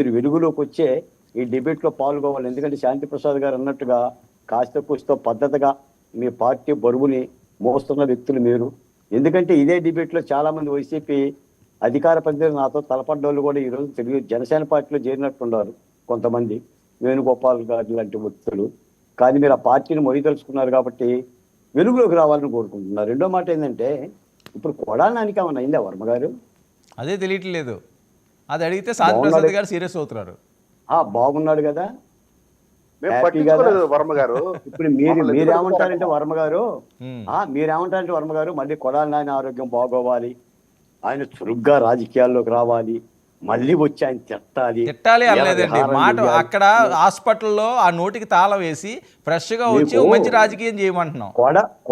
మీరు వెలుగులోకి వచ్చే ఈ డిబేట్లో పాల్గొవాలి. ఎందుకంటే శాంతి ప్రసాద్ గారు అన్నట్టుగా కాస్త కూస్తో పద్ధతిగా మీ పార్టీ బరువుని మోస్తున్న వ్యక్తులు మీరు. ఎందుకంటే ఇదే డిబేట్లో చాలా మంది వైసీపీ అధికార ప్రతినిధులు నాతో తలపడ్డోళ్ళు కూడా ఈరోజు తెలుగు జనసేన పార్టీలో చేరినట్టున్నారు కొంతమంది, వేణుగోపాల్ గారు లాంటి వ్యక్తులు. కానీ మీరు ఆ పార్టీని మొయ్యదలుచుకున్నారు కాబట్టి వెలుగులోకి రావాలని కోరుకుంటున్నారు. రెండో మాట ఏంటంటే, ఇప్పుడు కొడాలనానికి ఏమన్నా అయిందా వర్మ గారు? అదే తెలియట్లేదు. అది అడిగితే శాంతి బాగున్నాడు ప్రసాద్ గారు సీరియస్ అవుతున్నారు. బాగున్నాడు కదా, మేము హ్యాపీ కదా. పట్టించుకోలేదు వర్మ గారు. ఇప్పుడు మీరేమంటారంటే వర్మ గారు, ఉమ్. మీరేమంటారంటే వర్మ గారు, మళ్ళీ కొడాలి నాని ఆరోగ్యం బాగోవాలి, ఆయన చురుగ్గా రాజకీయాల్లోకి రావాలి, మళ్ళీ వచ్చి ఆయన తిట్టాలి అనలేదండి. విహారం మాట చెయ్యాలి. అక్కడ హాస్పిటల్లో ఆ నోటికి తాళం వేసి ఫ్రెష్గా వచ్చి మీకు మంచి రాజకీయం చేయమంటున్నాం.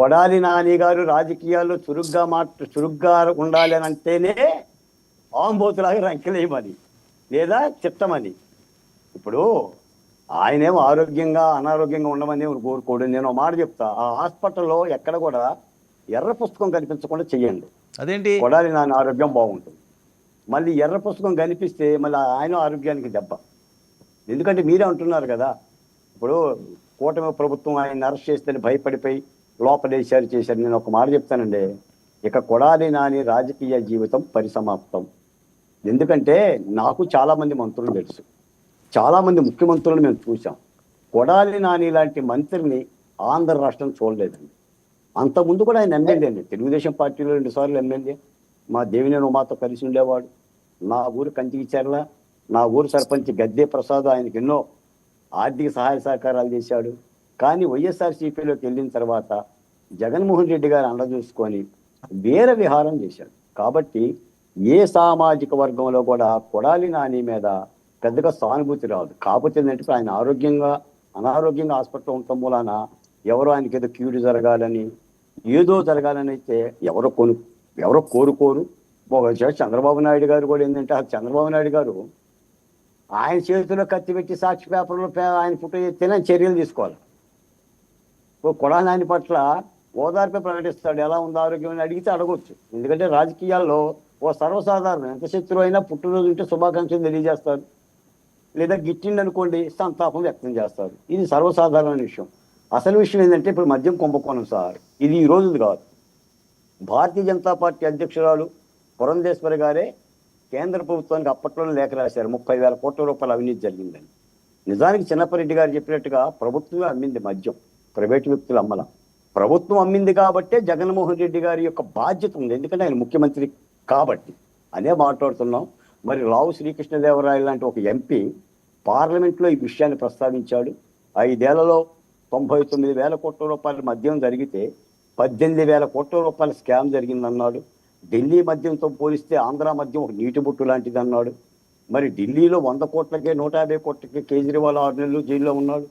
కొడాలి నాని గారు రాజకీయాల్లో చురుగ్గా ఉండాలి అని అంటేనే ఆంబోతులాగా రంకెలేయమని లేదా చిత్తమని. ఇప్పుడు ఆయనేమో ఆరోగ్యంగా అనారోగ్యంగా ఉండమని కోరుకోడు. నేను ఒక మాట చెప్తా, ఆ హాస్పిటల్లో ఎక్కడ కూడా ఎర్ర పుస్తకం కనిపించకుండా చెయ్యండి. అదేంటి? కొడాలి నాని ఆరోగ్యం బాగుంటుంది. మళ్ళీ ఎర్ర పుస్తకం కనిపిస్తే మళ్ళీ ఆయన ఆరోగ్యానికి దెబ్బ. ఎందుకంటే మీరే అంటున్నారు కదా, ఇప్పుడు కూటమి ప్రభుత్వం ఆయన అరెస్ట్ చేస్తే భయపడిపోయి లోపలేశారు చేశారు. నేను ఒక మాట చెప్తానండి, ఇక కొడాలి నాని రాజకీయ జీవితం పరిసమాప్తం. ఎందుకంటే నాకు చాలామంది మంత్రులు తెలుసు, చాలామంది ముఖ్యమంత్రులను మేము చూసాం. కొడాలి నాని లాంటి మంత్రిని ఆంధ్ర రాష్ట్రం చూడలేదండి. అంతకుముందు కూడా ఆయన ఎమ్మెల్యే అండి, తెలుగుదేశం పార్టీలో 2 సార్లు ఎమ్మెల్యే. మా దేవినేని ఉమాతో కలిసి ఉండేవాడు. నా ఊరు కంచికిచర్ల, నా ఊరు సర్పంచ్ గద్దే ప్రసాద్ ఆయనకి ఎన్నో ఆర్థిక సహాయ సహకారాలు చేశాడు. కానీ వైఎస్ఆర్సీపీలోకి వెళ్ళిన తర్వాత జగన్మోహన్ రెడ్డి గారు అండ చూసుకొని వీర విహారం చేశాడు. కాబట్టి ఏ సామాజిక వర్గంలో కూడా కొడాలి నాని మీద పెద్దగా సానుభూతి రాదు. కాకపోతే ఏంటంటే ఆయన అనారోగ్యంగా హాస్పిటల్లో ఉండటం మూలాన ఎవరో ఆయనకి ఏదో కీడు జరగాలని, ఏదో జరగాలని అయితే ఎవరో కోరుకోరు. ఒకసారి చంద్రబాబు నాయుడు గారు కూడా ఏంటంటే, చంద్రబాబు నాయుడు గారు ఆయన చేతిలో కత్తి పెట్టి సాక్షి పేపర్లో ఆయన ఫోటో ఎత్తేనే చర్యలు తీసుకోవాలి. కొడాలి నాని పట్ల ఓదార్పే ప్రకటిస్తాడు, ఎలా ఉంది ఆరోగ్యం అని అడిగితే అడగొచ్చు. ఎందుకంటే రాజకీయాల్లో సర్వసాధారణం, ఎంత శత్రువు అయినా పుట్టినరోజు ఉంటే శుభాకాంక్షలు తెలియజేస్తారు, లేదా గిట్టిండి అనుకోండి సంతాపం వ్యక్తం చేస్తారు. ఇది సర్వసాధారణమైన విషయం. అసలు విషయం ఏంటంటే, ఇప్పుడు మద్యం కుంభకోణం సార్, ఇది ఈ రోజుది కాదు. భారతీయ జనతా పార్టీ అధ్యక్షురాలు పురంధేశ్వరి గారే కేంద్ర ప్రభుత్వానికి అప్పట్లోనే లేఖ రాశారు, 30,000 కోట్ల రూపాయల అవినీతి జరిగిందని. నిజానికి చిన్నపరెడ్డి గారు చెప్పినట్టుగా ప్రభుత్వమే అమ్మింది మద్యం, ప్రైవేటు వ్యక్తులు అమ్మల. ప్రభుత్వం అమ్మింది కాబట్టే జగన్మోహన్ రెడ్డి గారి యొక్క బాధ్యత ఉంది, ఎందుకంటే ఆయన ముఖ్యమంత్రి కాబట్టి అనే మాట్లాడుతున్నాం. మరి రావు శ్రీకృష్ణదేవరాయలు లాంటి ఒక ఎంపీ పార్లమెంట్లో ఈ విషయాన్ని ప్రస్తావించాడు. 5 ఏళ్లలో 99,000 కోట్ల రూపాయల మద్యం జరిగితే 18,000 కోట్ల రూపాయల స్కామ్ జరిగిందన్నాడు. ఢిల్లీ మద్యంతో పోలిస్తే ఆంధ్ర మద్యం ఒక నీటి బొట్టు లాంటిది అన్నాడు. మరి ఢిల్లీలో 100 కోట్లకే 150 కోట్లకే కేజ్రీవాల్ 6 నెలలు జైల్లో ఉన్నాడు,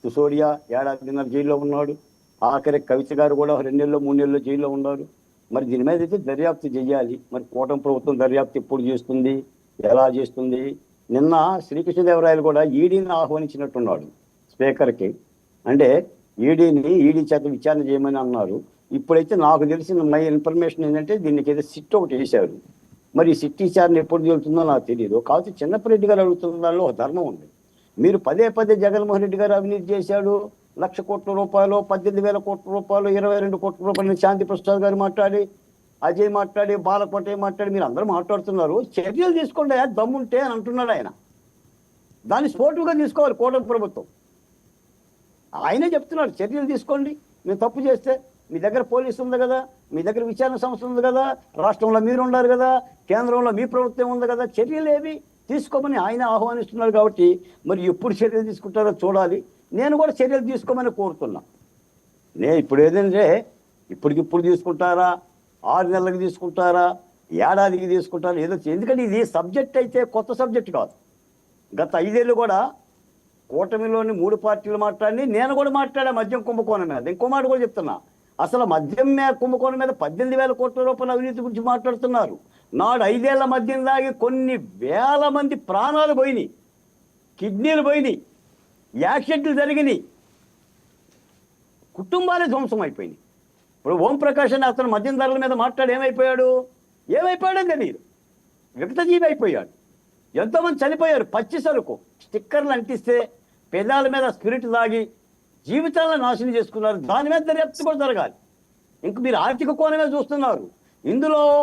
సిసోడియా 1.5 జైల్లో ఉన్నాడు, ఆఖరి కవిత గారు కూడా 2 నెలలు 3 నెలలు జైల్లో ఉన్నారు. మరి దీని మీద అయితే దర్యాప్తు చేయాలి. మరి కూటమి ప్రభుత్వం దర్యాప్తు ఎప్పుడు చేస్తుంది, ఎలా చేస్తుంది? నిన్న శ్రీకృష్ణదేవరాయలు కూడా ఈడీని ఆహ్వానించినట్టున్నాడు స్పీకర్కి. అంటే ఈడీ చేత విచారణ చేయమని అన్నారు. ఇప్పుడైతే నాకు తెలిసిన మై ఇన్ఫర్మేషన్ ఏంటంటే, దీనికి ఏదో సిట్ ఒకటి వేశారు. మరి ఈ సిట్ విచారణ ఎప్పుడు జరుగుతుందో నాకు తెలియదు. కాబట్టి చిన్నపరెడ్డి గారు అడుగుతున్న దానిలో ఒక ధర్మం ఉంది. మీరు పదే జగన్మోహన్ రెడ్డి గారు అవినీతి చేశాడు, 1,00,000 కోట్ల రూపాయలు, 18,000 కోట్ల రూపాయలు, 22 కోట్ల రూపాయలు శాంతి ప్రసాద్ గారు మాట్లాడి, అజయ్ మాట్లాడి, బాలకోటే మాట్లాడి, మీరు అందరూ మాట్లాడుతున్నారు. చర్యలు తీసుకోండి దమ్ముంటే అని అంటున్నాడు ఆయన. దాన్ని స్పోర్టివ్గా తీసుకోవాలి కూటమి ప్రభుత్వం. ఆయనే చెప్తున్నాడు, చర్యలు తీసుకోండి. మేము తప్పు చేస్తే మీ దగ్గర పోలీసు ఉంది కదా, మీ దగ్గర విచారణ సంస్థ ఉంది కదా, రాష్ట్రంలో మీరు ఉన్నారు కదా, కేంద్రంలో మీ ప్రభుత్వం ఉంది కదా, చర్యలు ఏవి తీసుకోమని ఆయన ఆహ్వానిస్తున్నారు. కాబట్టి మరి ఎప్పుడు చర్యలు తీసుకుంటారో చూడాలి. నేను కూడా చర్యలు తీసుకోమని కోరుతున్నా. ఇప్పుడు ఏదంటే, ఇప్పటికిప్పుడు తీసుకుంటారా, 6 నెలలకు తీసుకుంటారా, ఏడాదికి తీసుకుంటారా, ఏదో. ఎందుకంటే ఇది సబ్జెక్ట్ అయితే కొత్త సబ్జెక్ట్ కాదు. గత 5 ఏళ్ళు కూడా కూటమిలోని 3 పార్టీలు మాట్లాడి, నేను కూడా మాట్లాడా మద్యం కుంభకోణం మీద. ఇంకో మాట కూడా చెప్తున్నా, అసలు మద్యం కుంభకోణం మీద 18,000 కోట్ల రూపాయల అవినీతి గురించి మాట్లాడుతున్నారు. నాడు 5 ఏళ్ల మద్యం దాగి కొన్ని వేల మంది ప్రాణాలు పోయినాయి, కిడ్నీలు పోయినాయి, యాక్సిడెంట్లు జరిగినాయి, కుటుంబాలే ధ్వంసం అయిపోయినాయి. ఇప్పుడు ఓంప్రకాష్ అని అతను మద్యం ధరల మీద మాట్లాడి ఏమైపోయాడో తెలియదు, విగతజీవి అయిపోయాడు. ఎంతోమంది చనిపోయారు. పచ్చి సరుకు స్టిక్కర్లు అంటిస్తే పెదాల మీద స్పిరిట్ తాగి జీవితాలను నాశనం చేసుకున్నారు. దాని మీద దర్యాప్తు కూడా జరగాలి. ఇంక మీరు ఆర్థిక కోణమే చూస్తున్నారు. ఇందులో